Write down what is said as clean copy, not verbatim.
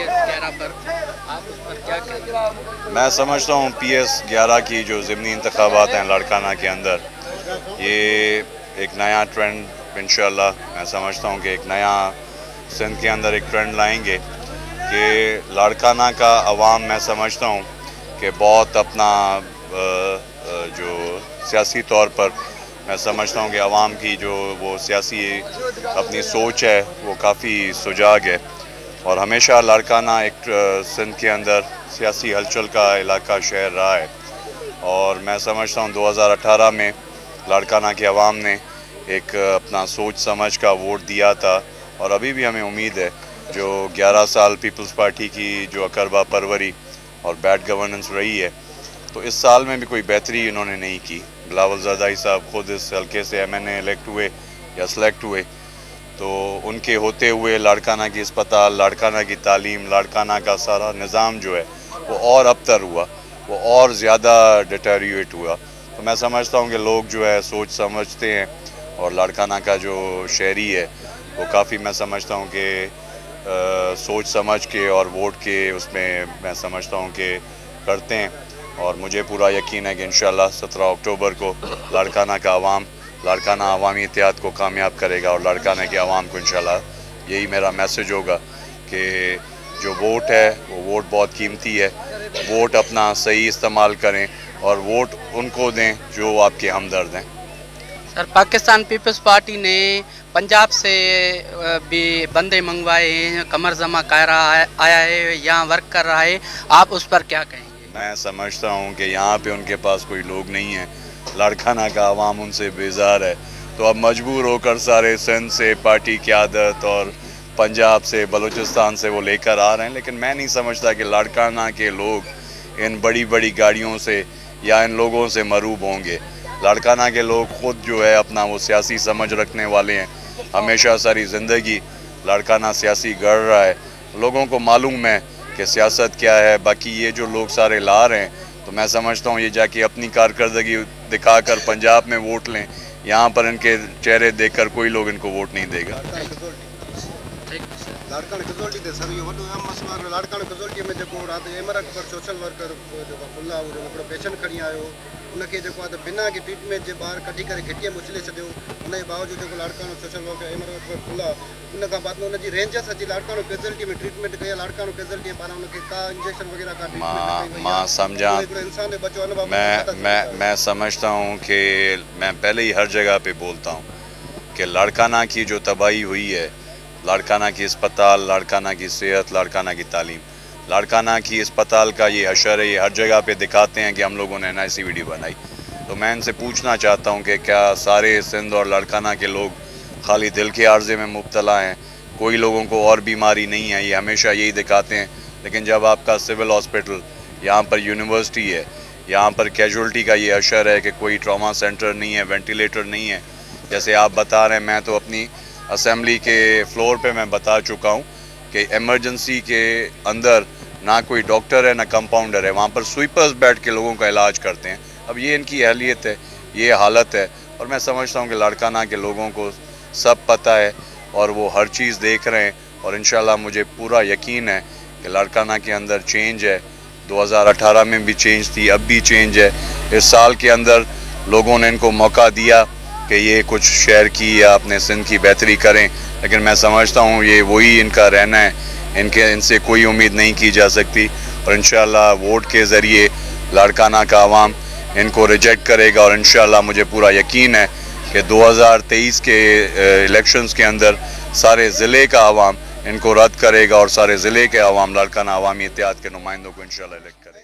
PS11 पर, आप उस पर क्या कहेंगे? मैं समझता हूँ PS11 की जो ज़िमनी इंतखाबात हैं लाड़काना के अंदर, ये एक नया ट्रेंड इंशाल्लाह मैं समझता हूँ कि एक नया सिंध के अंदर एक ट्रेंड लाएंगे कि लाड़काना का अवाम मैं समझता हूँ कि बहुत अपना जो सियासी तौर पर मैं समझता हूँ कि अवाम की जो वो सियासी अपनी सोच है वो काफ़ी सुजाग है और हमेशा लाड़काना एक सिंध के अंदर सियासी हलचल का इलाका शहर रहा है और मैं समझता हूँ 2018 में लाड़काना के अवाम ने एक अपना सोच समझ का वोट दिया था और अभी भी हमें उम्मीद है जो 11 साल पीपल्स पार्टी की जो अकरबा परवरी और बैड गवर्नेंस रही है तो इस साल में भी कोई बेहतरी इन्होंने नहीं की। बिलावल ज़रदारी साहब खुद इस हल्के से MNA इलेक्ट हुए या सेलेक्ट हुए तो उनके होते हुए लाड़काना की अस्पताल, लाड़काना की तालीम, लाड़काना का सारा निज़ाम जो है वो और अबतर हुआ, वो और ज़्यादा डिटेरियोरेट हुआ। तो मैं समझता हूँ कि लोग जो है सोच समझते हैं और लाड़काना का जो शहरी है वो काफ़ी मैं समझता हूँ कि सोच समझ के और वोट के उसमें मैं समझता हूँ कि करते हैं और मुझे पूरा यकीन है कि इंशाल्लाह 17 अक्टूबर को लाड़काना का अवाम लाड़काना अवामी इत्तेहाद को कामयाब करेगा और लाड़काना के अवाम को इंशाल्लाह यही मेरा मैसेज होगा कि जो वोट है वो वोट बहुत कीमती है, वोट अपना सही इस्तेमाल करें और वोट उनको दें जो आपके हमदर्द हैं। सर, पाकिस्तान पीपल्स पार्टी ने पंजाब से भी बंदे मंगवाए हैं, कमर जमा कर रहा है, आया है, यहाँ वर्क कर रहा है, आप उस पर क्या कहेंगे? मैं समझता हूँ कि यहाँ पे उनके पास कोई लोग नहीं है, लाड़काना का अवाम उनसे बेजार है तो अब मजबूर होकर सारे सिंध से पार्टी क़यादत और पंजाब से बलूचिस्तान से वो लेकर आ रहे हैं, लेकिन मैं नहीं समझता कि लाड़काना के लोग इन बड़ी बड़ी गाड़ियों से या इन लोगों से मरूब होंगे। लाड़काना के लोग ख़ुद जो है अपना वो सियासी समझ रखने वाले हैं, हमेशा सारी ज़िंदगी लाड़काना सियासी गढ़ रहा है, लोगों को मालूम है कि सियासत क्या है। बाकी ये जो लोग सारे ला रहे हैं तो मैं समझता हूँ ये जाके अपनी कारकर्दगी दिखाकर पंजाब में वोट लें, यहाँ पर इनके चेहरे देखकर कोई लोग इनको वोट नहीं देगा। लाड़काना कैज़ुअलिटी ते सर इहो वॾो अहम मसइलो आहे। लाड़काना कैज़ुअलिटी में जेको राति एमर अकबर सोशल वर्कर जेको फुल्ला हिकिड़ो पेशेंट खणी आयो उनखे जेको आहे त बिना के ट्रीटमेंट जे ॿाहिरि कढी करे घिटीअ में उछले छॾियो, उनजे बावजूदि जेको लाड़कानो सोशल वर्कर एमर अकबर फुल्ला उन खां बाद में उनजी रेंजर्स अची लाड़कानो कैज़ुअलिटी में ट्रीटमेंट कई, लाड़कानो कैज़ुअलिटी में पारां उनखे का इंजेक्शन वग़ैरह का मां सम्झां इंसान बचो उन मैं समझता हूँ कि मैं पहले ही हर जगह पे बोलता हूँ कि लाड़काना की जो तबाही हुई है, लाड़काना की अस्पताल, लाड़काना की सेहत, लाड़काना की तालीम, लाड़काना की अस्पताल का ये हशर है, ये हर जगह पे दिखाते हैं कि हम लोगों ने NIC वीडियो बनाई। तो मैं इनसे पूछना चाहता हूँ कि क्या सारे सिंध और लाड़काना के लोग खाली दिल के आर्जे में मुब्तला हैं, कोई लोगों को और बीमारी नहीं है, ये हमेशा यही दिखाते हैं। लेकिन जब आपका सिविल हॉस्पिटल, यहाँ पर यूनिवर्सिटी है, यहाँ पर कैजुअल्टी का ये हशर है कि कोई ट्रॉमा सेंटर नहीं है, वेंटिलेटर नहीं है, जैसे आप बता रहे हैं, मैं तो अपनी असेंबली के फ्लोर पे मैं बता चुका हूँ कि इमरजेंसी के अंदर ना कोई डॉक्टर है ना कंपाउंडर है, वहाँ पर स्वीपर्स बैठ के लोगों का इलाज करते हैं। अब ये इनकी अहलियत है, ये हालत है और मैं समझता हूँ कि लाड़काना के लोगों को सब पता है और वो हर चीज़ देख रहे हैं और इंशाल्लाह मुझे पूरा यकीन है कि लाड़काना के अंदर चेंज है। 2018 में भी चेंज थी, अब भी चेंज है। इस साल के अंदर लोगों ने इनको मौका दिया कि ये कुछ शहर की या अपने सिंध की बेहतरी करें, लेकिन मैं समझता हूँ ये वही इनका रहना है, इनसे कोई उम्मीद नहीं की जा सकती और इंशाल्लाह वोट के ज़रिए लाड़काना का अवाम इनको रिजेक्ट करेगा और इंशाल्लाह मुझे पूरा यकीन है कि 2023 के इलेक्शंस के अंदर सारे ज़िले का अवाम इनको रद्द करेगा और सारे ज़िले के अवाम लाड़काना अवामी इत्तेहाद के नुमाइंदों को इंशाल्लाह इलेक्ट करेगा।